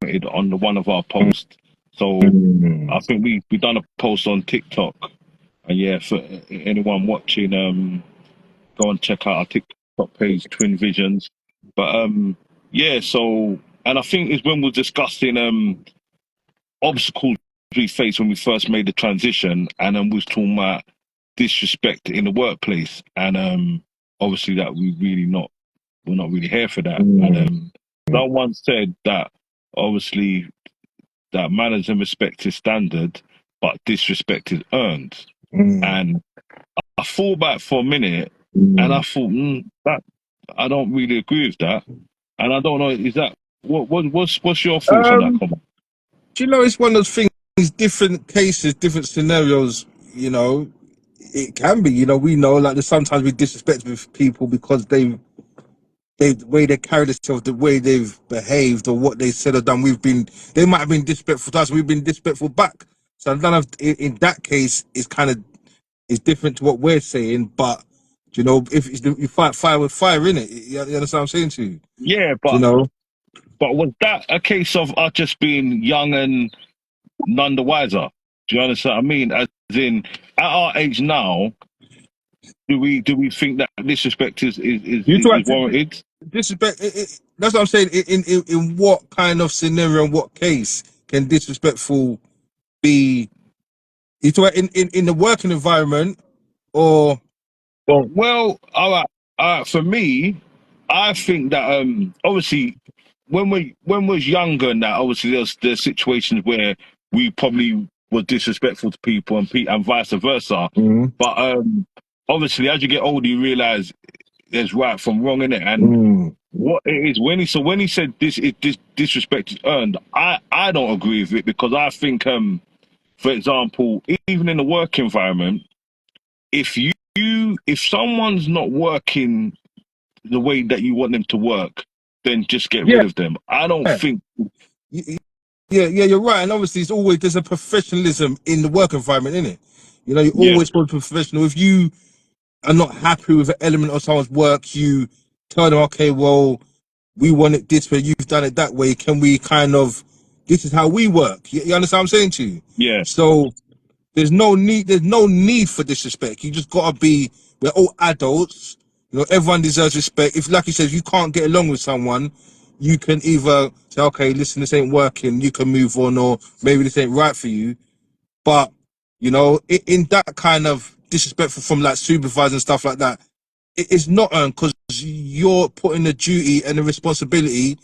commented on one of our posts. So I think we done a post on TikTok, and yeah, for anyone watching, go and check out our TikTok page, Twin Visions. But yeah, so and I think it's when we're discussing obstacles we faced when we first made the transition, and then we was talking about disrespect in the workplace, and obviously that we're not really here for that. And someone said that obviously that manners and respect is standard, but disrespect is earned. And I thought back for a minute, and I thought that I don't really agree with that, and I don't know, is that what's your thoughts on that comment? Do you know, it's one of those things, different cases, different scenarios, you know, it can be, you know, we know like there's sometimes we disrespect with people because the way they carry themselves, the way they've behaved or what they said or done, they might have been disrespectful to us, we've been disrespectful back. So none of in that case is different to what we're saying, but you know, if you fight fire with fire, innit? You understand what I'm saying to you? Yeah, You know? but was that a case of us just being young and none the wiser? Do you understand what I mean? As in, at our age now, do we think that disrespect is warranted? Disrespect. That's what I'm saying. In what kind of scenario, in what case can disrespectful be? You talk in the working environment, or Well, all right. For me, I think that obviously when we was younger, and that obviously there's situations where we probably were disrespectful to people and vice versa. But obviously as you get older, you realize there's right from wrong in it, and what it is when he said this disrespect is earned, I don't agree with it, because I think for example, even in the work environment, if someone's not working the way that you want them to work, then just get rid of them. I don't think. Yeah, you're right. And obviously, there's a professionalism in the work environment, isn't it? You know, you always want to be professional. If you are not happy with an element of someone's work, you tell them, okay, well, we want it this way, you've done it that way. Can we this is how we work. You understand what I'm saying to you? Yeah. So there's no need for disrespect. You just gotta we're all adults. You know, everyone deserves respect. If, like you said, if you can't get along with someone, you can either say, okay, listen, this ain't working, you can move on, or maybe this ain't right for you. But, you know, in that kind of disrespectful from like supervisors and stuff like that, it's not earned, because you're putting the duty and the responsibility.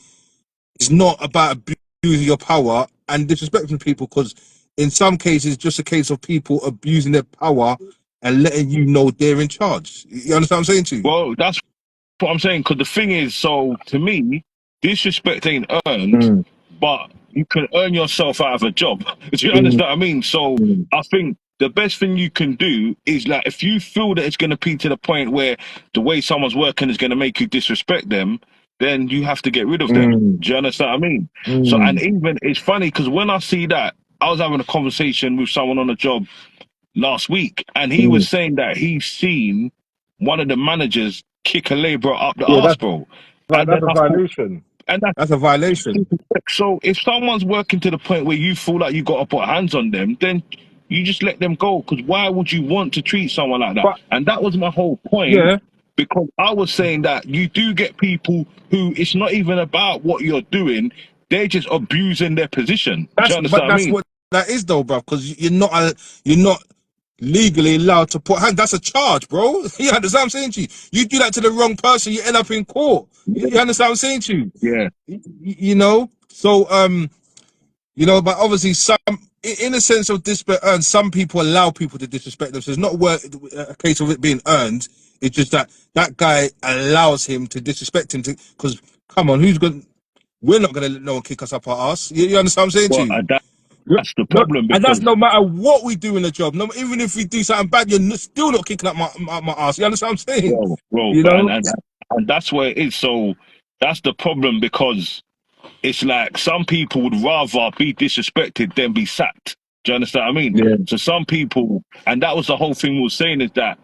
It's not about abusing your power and disrespecting people, because in some cases, it's just a case of people abusing their power and letting you know they're in charge. You understand what I'm saying to you? Well, that's what I'm saying, because the thing is, so to me, disrespect ain't earned, but you can earn yourself out of a job. Do you understand what I mean? So I think the best thing you can do is, like, if you feel that it's going to be to the point where the way someone's working is going to make you disrespect them, then you have to get rid of them. Do you understand what I mean? So, and even it's funny because when I see that, I was having a conversation with someone on a job last week, and he was saying that he's seen one of the managers kick a labourer up the arse, bro. And That's then a I thought, violation. and That's a violation. so if someone's working to the point where you feel like you got to put hands on them, then you just let them go. Because why would you want to treat someone like that? But And that was my whole point. yeah, Because I was saying that you do get people who it's not even about what you're doing; they're just abusing their position. Do you understand what I that's mean? what that is, though, bro. Because you're not legally allowed to put hands. That's a charge, bro. You understand what I'm saying to you? You do that to the wrong person, you end up in court. You understand what I'm saying to you? Yeah. You know. So you know, but obviously in a sense of disrespect earned, some people allow people to disrespect them. So it's not a case of it being earned. It's just that guy allows him to disrespect him because come on, we're not gonna let no one kick us up our ass. You understand what I'm saying to Well, you? that's the problem, And that's because no matter what we do in the job. No, even if we do something bad, you're still not kicking up my ass. You understand what I'm saying? bro, You know? and that's where it is. So that's the problem, because it's like some people would rather be disrespected than be sacked. Do you understand what I mean? Yeah. So some people, and that was the whole thing we were saying, is that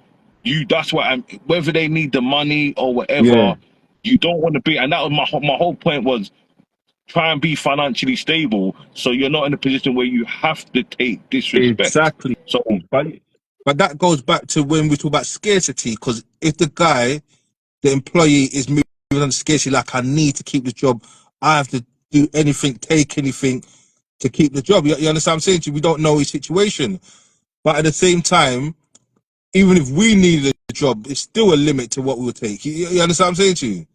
that's why whether they need the money or whatever, Yeah. you don't want to be. And that was my whole point was, try and be financially stable, so you're not in a position where you have to take disrespect. Exactly. So But that goes back to when we talk about scarcity, because if the guy, the employee, is moving on scarcity, like I need to keep this job, I have to do anything, take anything to keep the job. You understand what I'm saying to you? We don't know his situation. But at the same time, even if we needed a job, it's still a limit to what we'll take. You understand what I'm saying to you?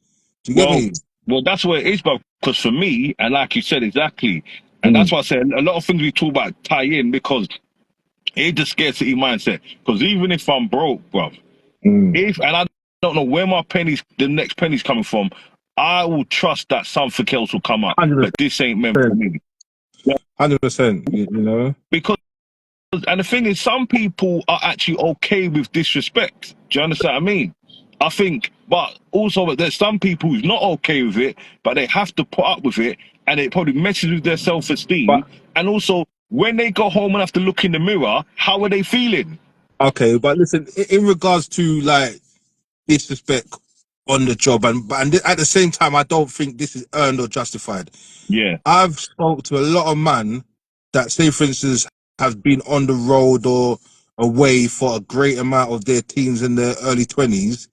Do you get well, me? well, that's where it is, but because for me, and like you said exactly, and that's Mm, why I said a lot of things we talk about tie in because it's the scarcity mindset. Because even if I'm broke, bro, mm. if and I don't know where my pennies, the next penny's coming from, I will trust that something else will come up. But 100%. this ain't meant for me. 100%. You know? Because and the thing is, some people are actually okay with disrespect. Do you understand what I mean? I think, but also there's some people who's not okay with it, but they have to put up with it, and it probably messes with their self-esteem. But And also, when they go home and have to look in the mirror, how are they feeling? okay, but listen, in regards to like disrespect on the job, and at the same time, I don't think this is earned or justified. Yeah, I've spoke to a lot of men that, say, for instance, have been on the road or away for a great amount of their teens in their early 20s,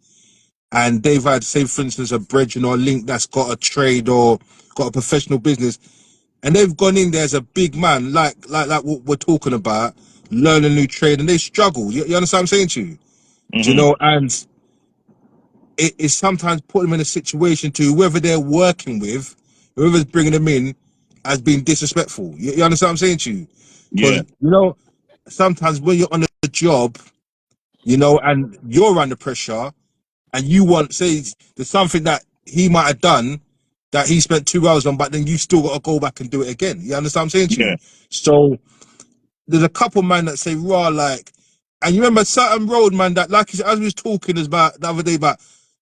and they've had, say, for instance, a brethren or a link that's got a trade or got a professional business, and they've gone in there as a big man, like what we're talking about, learn a new trade, and they struggle. You understand what I'm saying to you? Do you hmm, know? And it sometimes put them in a situation to whoever they're working with, whoever's bringing them in, has been disrespectful. You understand what I'm saying to you? Because, yeah, you know, sometimes when you're on a job, you know, and you're under pressure and you want, say, there's something that he might have done that he spent 2 hours on, but then you still got to go back and do it again. You understand what I'm saying to yeah, you? So there's a couple man that say raw like, and you remember certain road man that, like as we was talking about the other day about,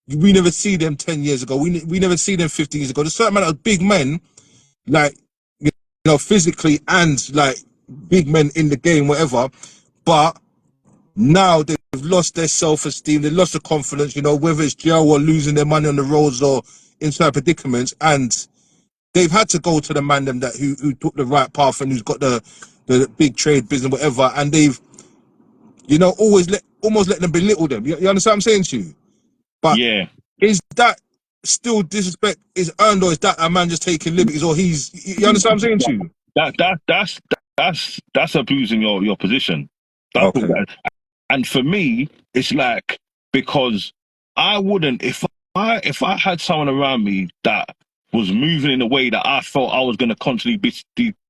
we never see them 10 years ago, we never see them 15 years ago. There's certain man that are big men, like, you know, physically and like big men in the game, whatever, but now they've lost their self-esteem, they've lost the confidence, you know, whether it's jail or losing their money on the roads or in certain predicaments, and they've had to go to the man them that who took the right path and who's got the big trade business, whatever, and they've, you know, almost let them belittle them. You understand what I'm saying to you? But yeah. is that still disrespect is earned, or is that a man just taking liberties, or he's, you understand what I'm saying to you? That's abusing your position. That's Okay. and for me, it's like because I wouldn't if I had someone around me that was moving in a way that I felt I was going to constantly be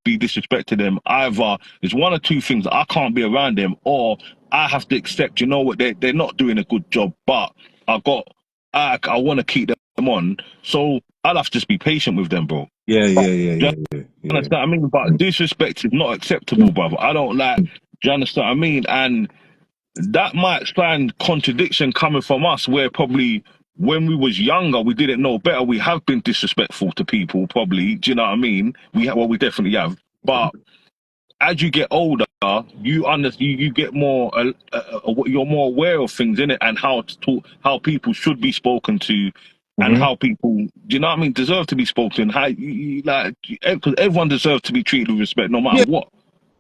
disrespecting them. Either it's one or two things: I can't be around them, or I have to accept. You know what? They're not doing a good job, but I want to keep them on. So I'll have to just be patient with them, bro. Yeah, But yeah, yeah, do you yeah, yeah, yeah. understand what I mean? But Mm. disrespect is not acceptable, brother. I don't like. Do you understand what I mean? And that might stand contradiction coming from us, where probably when we was younger, we didn't know better. We have been disrespectful to people, probably. Do you know what I mean? Well, we definitely have. But as you get older, you get more, you're more aware of things in it, and how to talk, how people should be spoken to, and Mm-hmm. how people, do you know what I mean, deserve to be spoken. How like, because everyone deserves to be treated with respect, no matter Yeah, what.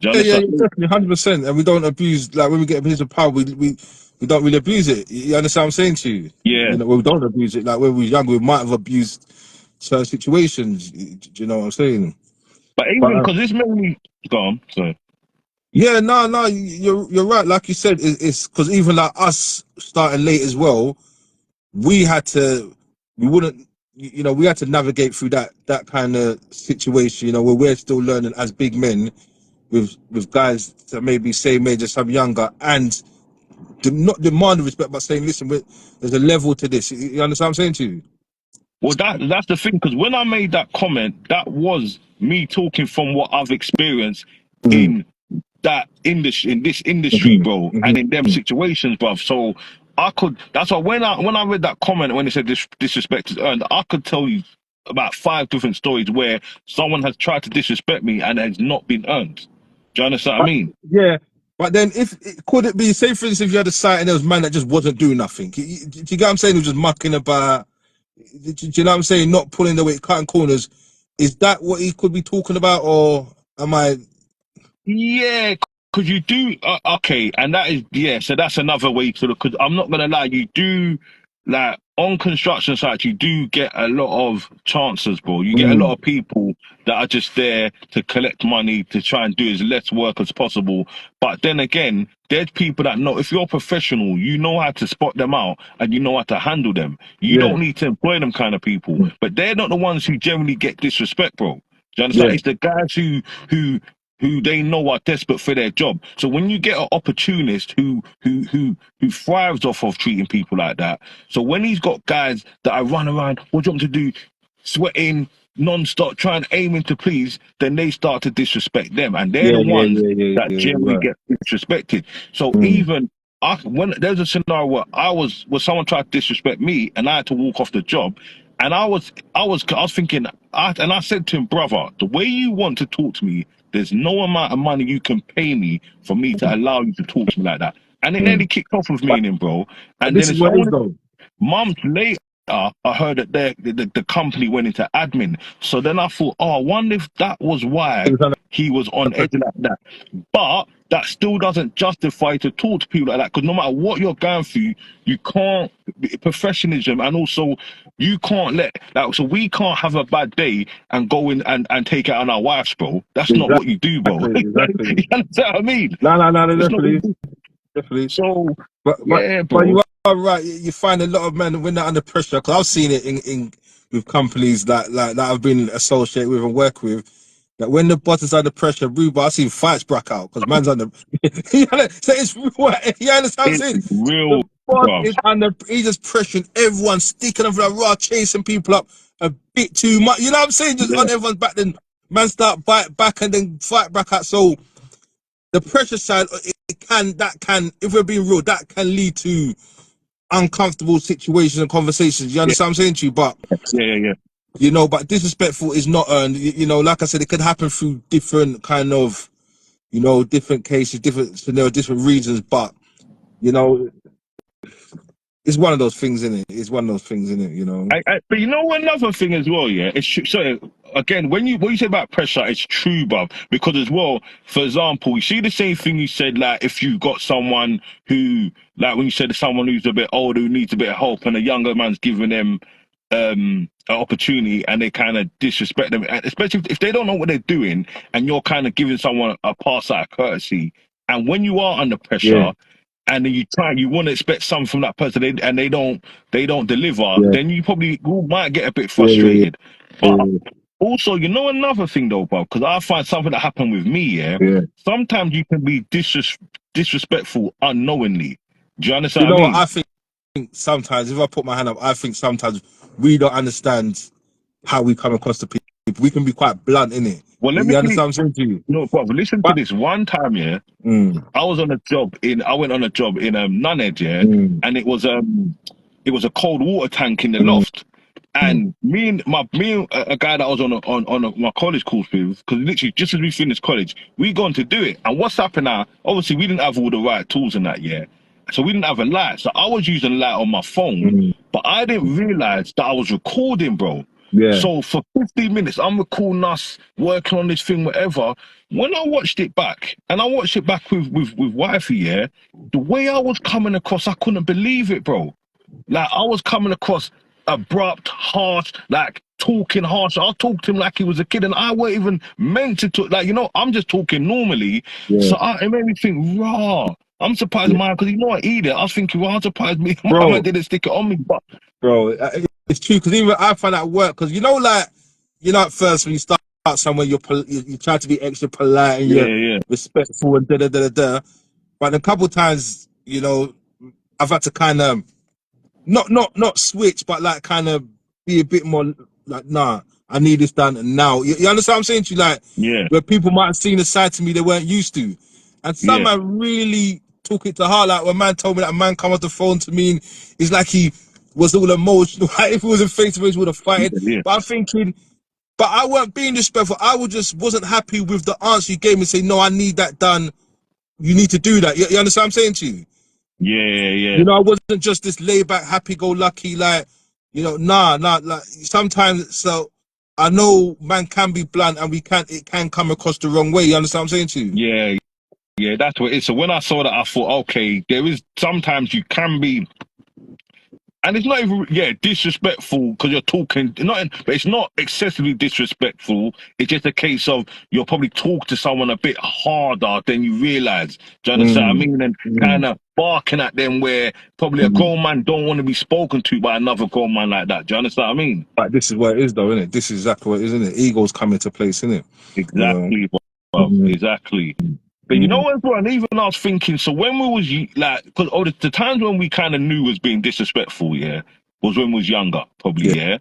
Do you yeah, yeah, understand? yeah, definitely, 100%. And we don't abuse, like when we get a piece of power, we don't really abuse it. You understand what I'm saying to you? Yeah. You know, we don't abuse it. Like when we were younger, we might have abused certain situations. Do you know what I'm saying? But But even because this made me go on. So yeah, no, no, you're right. Like you said, it's because even like us starting late as well, we had to, we wouldn't, you know, we had to navigate through that kind of situation. You know, where we're still learning as big men with guys that maybe same age or some younger, and not demand respect, but saying, listen, there's a level to this. You understand what I'm saying to you? well, that's the thing. Because when I made that comment, that was me talking from what I've experienced Mm, in in this industry, mhm, bro, and in them mhm. situations, bro. So I could. That's why when I read that comment when it said disrespect is earned, I could tell you about 5 different stories where someone has tried to disrespect me and has not been earned. Do you understand what I But, mean? yeah, but then if could it be, say for instance, if you had a site and there was a man that just wasn't doing nothing? Do you get what I'm saying? He was just mucking about. Do you know what I'm saying? Not pulling the weight, cutting corners. Is that what he could be talking about, or am I? Yeah, because you do okay, and that is so that's another way to look. Because I'm not gonna lie, you do like on construction sites, you do get a lot of chances, bro. You get a lot Mm, of people that are just there to collect money to try and do as less work as possible. But then again, there's people that know if you're a professional, you know how to spot them out and you know how to handle them. You yeah, don't need to employ them kind of people, but they're not the ones who generally get disrespect, bro. Do you understand? yeah, It's the guys who who they know are desperate for their job. So when you get an opportunist who thrives off of treating people like that, so when he's got guys that are run around, what do you want me to do, sweating non-stop, trying aiming to please, then they start to disrespect them, and they're yeah, the yeah, ones yeah, yeah, that yeah. generally Right. get disrespected. So Mm. even when there's a scenario where where someone tried to disrespect me and I had to walk off the job, and I was thinking, and I said to him, brother, the way you want to talk to me, there's no amount of money you can pay me for me to allow you to talk to me like that. And it nearly Mm. kicked off with me But and him, bro. And then this is it's what it is, only though. months later I heard that the company went into admin. So then I thought, oh, I wonder if that was It why was under he was on edge pressure. like that. But that still doesn't justify to talk to people like that, because no matter what you're going through, you can't professionalism, and also you can't let like, so we can't have a bad day and go in and take it on our wives, bro. That's not what you do, bro. Exactly, You exactly. understand what I mean? No, no, no, It's not what you definitely, do. definitely. So But yeah, but bro. you are right. You find a lot of men when they're under pressure. Because I've seen it in with companies that I've been associated with and work with. That when the boss is under pressure, Ruba, I've seen fights break out because man's under. So it's you understand what I'm It's saying? real, The boss bro. is under. He's just pressuring everyone, sticking up for the raw, chasing people up a bit too much. You know what I'm saying? Just Yeah, on everyone's back. Then man start bite back and then fight back out. So the pressure side, if we're being real, that can lead to uncomfortable situations and conversations. You yeah, understand what I'm saying to you? But yeah. but disrespectful is not earned. Like I said, it could happen through different kind of, different cases, different scenarios, different reasons. But you know, it's one of those things, isn't it? It's one of those things, isn't it? But you know another thing as well, yeah. It's true. So again, when you what you say about pressure, it's true, bruv. Because as well, for example, you see the same thing you said, like if you've got someone who, like when you said someone who's a bit older who needs a bit of help, and a younger man's giving them an opportunity, and they kind of disrespect them, and especially if they don't know what they're doing, and you're kind of giving someone a pass out of courtesy, and when you are under Yeah, pressure. And then you want to expect something from that person, and they don't deliver, yeah, then you probably might get a bit yeah, yeah, frustrated. yeah, But also, another thing though, bro, because I find something that happened with me, yeah, yeah, yeah. sometimes you can be disrespectful unknowingly. Do you understand what I What mean? I think sometimes, if I put my hand up, I think sometimes we don't understand how we come across to people. We can be quite blunt in it. Well, let me You tell you, understand what I'm saying to you? no, bro, listen to But this. One time, yeah, mm, I went on a job in Nunhead, yeah, mm, and it was a cold water tank in the mm, loft. And me and a guy that I was my college course with, because literally just as we finished college, we gone to do it. And what's happened now? Obviously, we didn't have all the right tools in that year, so we didn't have a light. So I was using a light on my phone, mm, but I didn't realize that I was recording, bro. yeah, So for 15 minutes, I'm recording us working on this thing, whatever. When I watched it back, and I watched it back with wifey, yeah, the way I was coming across, I couldn't believe it, bro. Like I was coming across abrupt, harsh, like talking harsh. I talked to him like he was a kid, and I weren't even meant to talk. Like I'm just talking normally. yeah, So it made me think, raw. I'm surprised, yeah. man, because I eat it. I was thinking, well, I'm surprised me, my man Bro, didn't stick it on me. But it's true because even I find that work because like at first when you start somewhere you try to be extra polite and yeah, you're yeah, respectful and da da da da. But a couple of times, I've had to kind of not switch, but like kind of be a bit more like, nah, I need this done now. You understand what I'm saying to you? Like, yeah, where people might have seen a side to me they weren't used to. And some yeah, man really took it to heart. Like when man told me that a man come off the phone to me and it's like he was all emotional. Like if it was a face to face, we would have fighted. yeah, But I'm thinking, but I weren't being disrespectful. I wasn't happy with the answer you gave me. Say, no, I need that done. You need to do that. You understand what I'm saying to you? yeah, yeah, yeah. I wasn't just this laid back, happy go lucky, like, nah, like sometimes so I know man can be blunt and it can come across the wrong way. You understand what I'm saying to you? Yeah, yeah, that's what it is. So when I saw that, I thought, okay, there is sometimes you can be, and it's not even, yeah, disrespectful because you're talking, not, but it's not excessively disrespectful. It's just a case of you'll probably talk to someone a bit harder than you realize. Do you understand what I Mm, mean? And mm, kind of barking at them where probably a mm. grown man don't want to be spoken to by another grown man like that. Do you understand what I mean? But this is what it is, though, isn't it? This is exactly what it is, isn't it? Egos come into place, isn't it? You know. Exactly, bro. Mm, Exactly. But you know mm. what, bro? And even I was thinking, so when we was like, because the times when we kind of knew was being disrespectful, yeah, was when we was younger, probably, Yeah, yeah.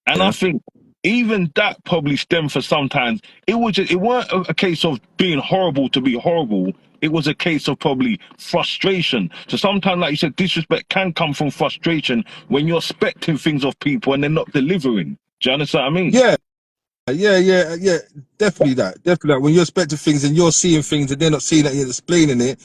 And I yeah, think even that probably stemmed for sometimes it was just, it weren't a case of being horrible to be horrible. It was a case of probably frustration. So sometimes, like you said, disrespect can come from frustration when you're expecting things of people and they're not delivering. Do you understand what I mean? yeah, yeah. Definitely that. Definitely that. When you're expecting things and you're seeing things and they're not seeing that, you're explaining it,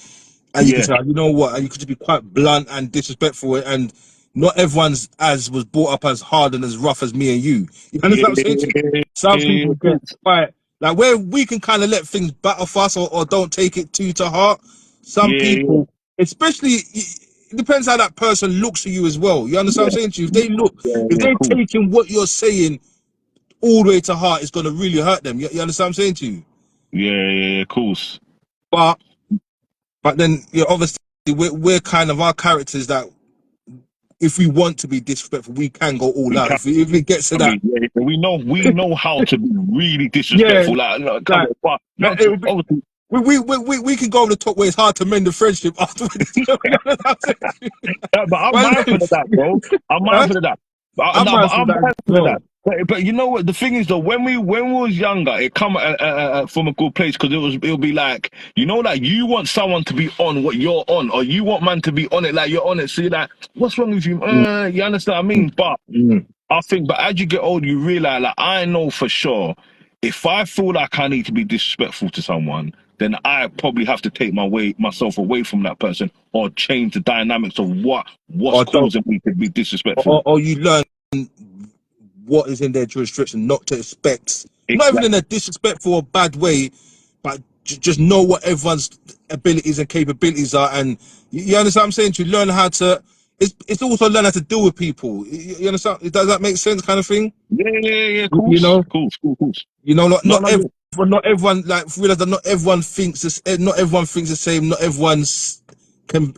and you can Yeah, say, you know what, and you could just be quite blunt and disrespectful, and not everyone's as was brought up as hard and as rough as me and you. You understand what I'm saying to you? yeah, Some yeah, people get quite like where we can kind of let things bat off us or don't take it too to heart. Some yeah, people, especially, it depends how that person looks at you as well. You understand what I'm saying to you? If they look, if yeah, they're cool. taking what you're saying all the way to heart, it's gonna really hurt them. You understand what I'm saying to you? Yeah, of course. But then, obviously, we're kind of our characters that if we want to be disrespectful, we can go all We out. can If it gets to that, yeah, we know how to be really yeah, disrespectful. Like come like on, but not it to would be, obviously. we can go over the top where it's hard to mend the friendship afterwards. But I'm Well, mindful of that, bro. I'm huh? mindful of that. I'm No, but mindful of I'm that as mindful of that. well. But you know what? The thing is, though, when we was younger, it come from a good place because it'll be like like you want someone to be on what you're on, or you want man to be on it like you're on it. So you're like, what's wrong with you? Mm, You understand what I mean? But mm. I think, but as you get older, you realize, like, I know for sure, if I feel like I need to be disrespectful to someone, then I probably have to take myself away from that person, or change the dynamics of what's Or don't, causing me to be disrespectful. or you learn what is in their jurisdiction, not to expect, not even in Exactly. a disrespectful or bad way, but just know what everyone's abilities and capabilities are, and you understand what I'm saying? To learn how to, it's also learn how to deal with people. You understand? Does that make sense, kind of thing? Yeah, of You course, know, course. not No, everyone, not everyone like realize that not everyone thinks this, not everyone thinks the same, not everyone's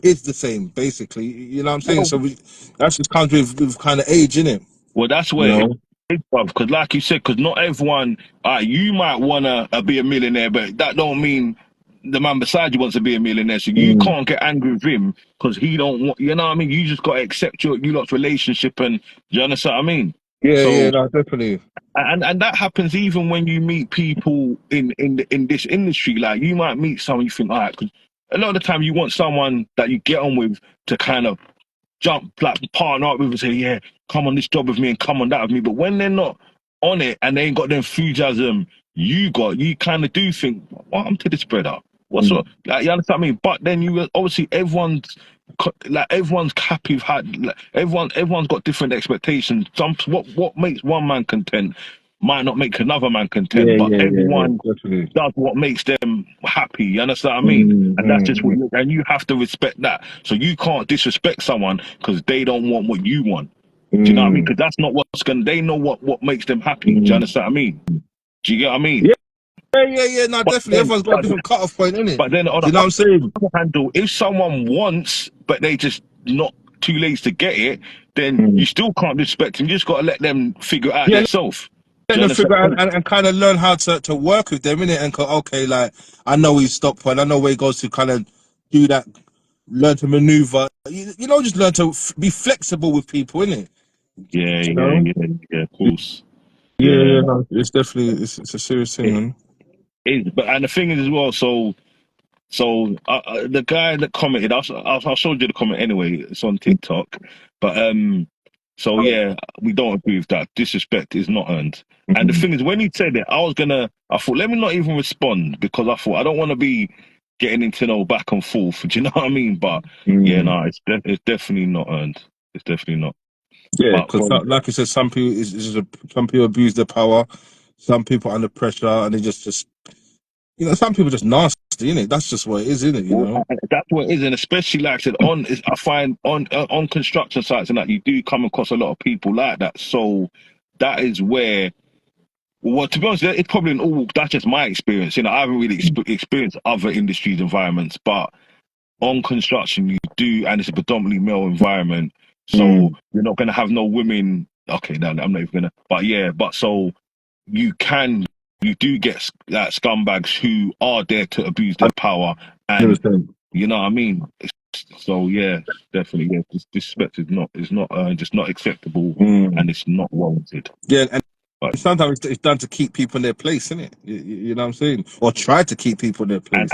is the same, basically. You know what I'm saying? no. So that just comes with kind of age, innit? Well, that's You where it know. is, bruv. Because, like you said, because not everyone, you might wanna be a millionaire, but that don't mean the man beside you wants to be a millionaire. So you Mm. can't get angry with him because he don't want. You know what I mean? You just gotta accept you lot's relationship, and you understand what I mean? Yeah, So, no, definitely. and that happens even when you meet people in this industry. Like you might meet someone you think, all right, because a lot of the time you want someone that you get on with to kind of jump, like partner up with and say, yeah, come on this job with me and come on that with me. But when they're not on it and they ain't got the enthusiasm you kind of do think, what happened to this brother? What's Mm. up? Like, you understand me? But then you obviously everyone's happy, like, everyone's got different expectations. What makes one man content might not make another man content, but Yeah, everyone definitely. does what makes them happy. You understand what I mean? Mm, And that's just mm, and you have to respect that. So you can't disrespect someone because they don't want what you want. Do you know what I mean? mm, Because that's not what's going. They know what makes them happy. Do you mm. understand what I mean? Do you get what I mean? Yeah, no, But definitely. then, Everyone's got a different cut-off point, innit? but then on Do the you know what I'm saying? other handle, if someone wants but they just not too lazy to get it, then Mm. you still can't disrespect them. You just got to let them figure it out Yeah, themselves. let Do you them understand figure what I out mean? and kind of learn how to work with them, innit? And go, okay, like, I know his stop point. I know where he goes to kind of do that, learn to maneuver. Just learn to be flexible with people, innit? Yeah, You know? of course. Yeah, Yeah, no, it's definitely, it's a serious thing, it man. is. But and the thing is as well. So the guy that commented, I'll show you the comment anyway. It's on TikTok, but so yeah, we don't agree with that. Disrespect is not earned. And the Mm, thing is, when he said it, I thought, let me not even respond because I thought I don't want to be getting into no back and forth. Do you know what I mean? But yeah, mm. no, it's definitely not earned. It's definitely not. Yeah, But because from like you said, some people abuse their power, some people are under pressure, and they just some people just nasty, innit? That's just what it is, innit? You well, know. that's what it is, and especially like I said, I find on construction sites and that you do come across a lot of people like that. So that is where, well, to be honest, it's probably in all. That's just my experience. I haven't really experienced other industries environments, but on construction you do, and it's a predominantly male environment. So you're not gonna have no women. Okay, no, I'm not even gonna. But yeah, but so you can, you do get like scumbags who are there to abuse their power, and 100%. you know what I mean. So yeah, definitely, yeah. This disrespect is not just not acceptable, Mm. and it's not warranted. Yeah, and But sometimes it's done to keep people in their place, innit? You know what I'm saying? Or try to keep people in their and place.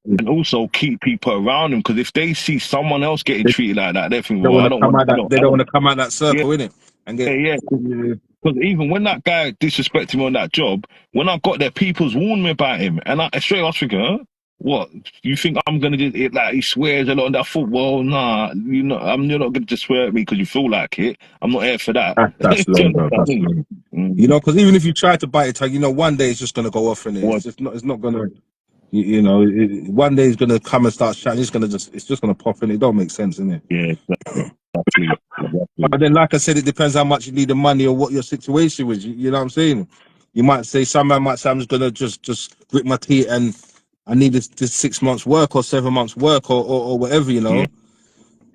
and also keep people around them, because if they see someone else getting They treated like that, they think, don't well, want I to don't come want, out that. They I don't want don't, to come out that yeah, circle, innit? And get. yeah. Yeah. Because even when that guy disrespected me on that job, when I got there, people's warned me about him, and straight I was thinking, huh? What, you think I'm gonna just like he swears a lot? And I thought, well, nah, you're not gonna just swear at me because you feel like it. I'm not here for that. That's Do you low, know bro. what I That's mean? low. Mm. Because even if you try to bite it, one day it's just gonna go off in it. It's What? just not. It's not gonna. One day it's gonna come and start shouting. It's just gonna pop in. It don't make sense, innit? Yeah, exactly, exactly. But then, like I said, it depends how much you need the money or what your situation was. You know what I'm saying? You might say, some man might say, I'm just gonna just grit my teeth and I need this 6 months work or 7 months work or whatever,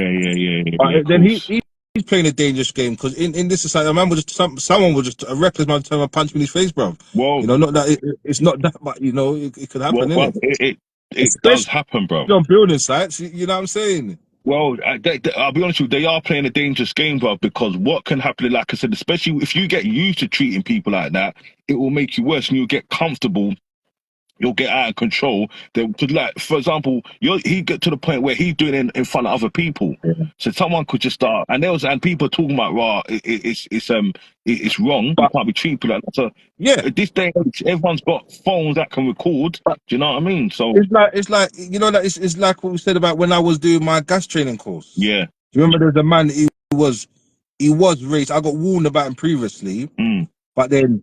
Yeah, yeah, of But then course. he's playing a dangerous game because in this society, a man was just someone was just a reckless man trying to punch me in his face, bro. Well, Not that it's not that, but it could happen, well, innit? it does Especially happen, bro. on building sites. You know what I'm saying? Well, I'll be honest with you, they are playing a dangerous game, bro, because what can happen, like I said, especially if you get used to treating people like that, it will make you worse, and you'll get comfortable, you'll get out of control. Like, for example, he get to the point where he's doing it in front of other people. So someone could just start, and people are talking about, raw, it's wrong. You But can't be treated like that. So yeah. at this day, and age, everyone's got phones that can record. Do you know what I mean? So It's like that it's like what we said about when I was doing my gas training course. yeah, Do you remember there was a man he was racist. I got warned about him previously, mm, but then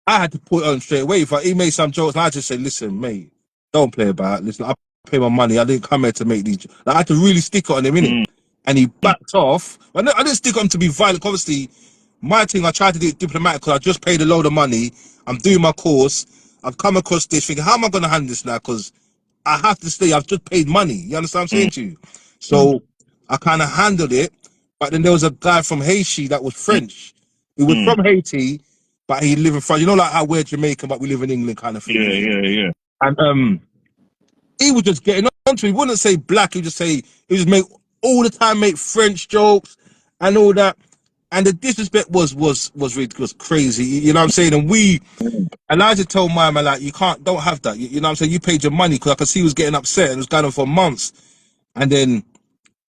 I had to put it on straight away. If he made some jokes, and I just said, "Listen, mate, don't play about it. Listen, I pay my money. I didn't come here to make these." Like, I had to really stick it on him, innit? mm, And he backed off. I didn't stick on him to be violent. Obviously, my thing, I tried to do it diplomatic because I just paid a load of money. I'm doing my course. I've come across this thinking, how am I going to handle this now? Because I have to stay. I've just paid money. You understand what I'm saying mm, to you? So I kind of handled it. But then there was a guy from Haiti that was mm, French. He was mm. from Haiti, but he lived in France. Like how we're Jamaican, but we live in England kind of thing, Yeah, innit? yeah. And he was just getting on to me. He wouldn't say black. He just make all the time make French jokes and all that. And the disrespect was crazy. You know what I'm saying? And I just told my man, like, don't have that. You know what I'm saying? You paid your money, because I could see he was getting upset and it was going on for months. And then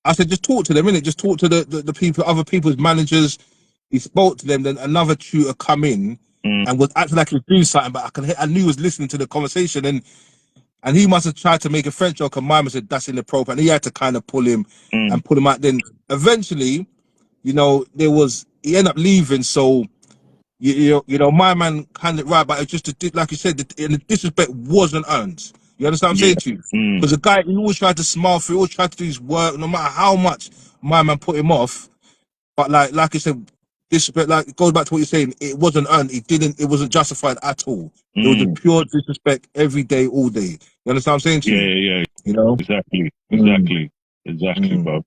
I said, just talk to them, innit? Just talk to the people, other people's managers. He spoke to them. Then another tutor come in Mm, and was acting like he was doing something, but I knew he was listening to the conversation. And he must have tried to make a French joke, and my man said that's inappropriate. And he had to kind of pull him mm, out. Then eventually, he ended up leaving. So my man handled it right, but it just like you said, and the disrespect wasn't earned. You understand what I'm yeah. saying to you? Mm, Because the guy, he always tried to smile through, he always tried to do his work, no matter how much my man put him off. But like I said, disrespect, like, it goes back to what you're saying. It wasn't earned. It wasn't justified at all. It was just mm. pure disrespect every day, all day. You understand what I'm saying to Yeah, you? yeah, yeah. You know? Exactly, Mm, exactly, mm. bro.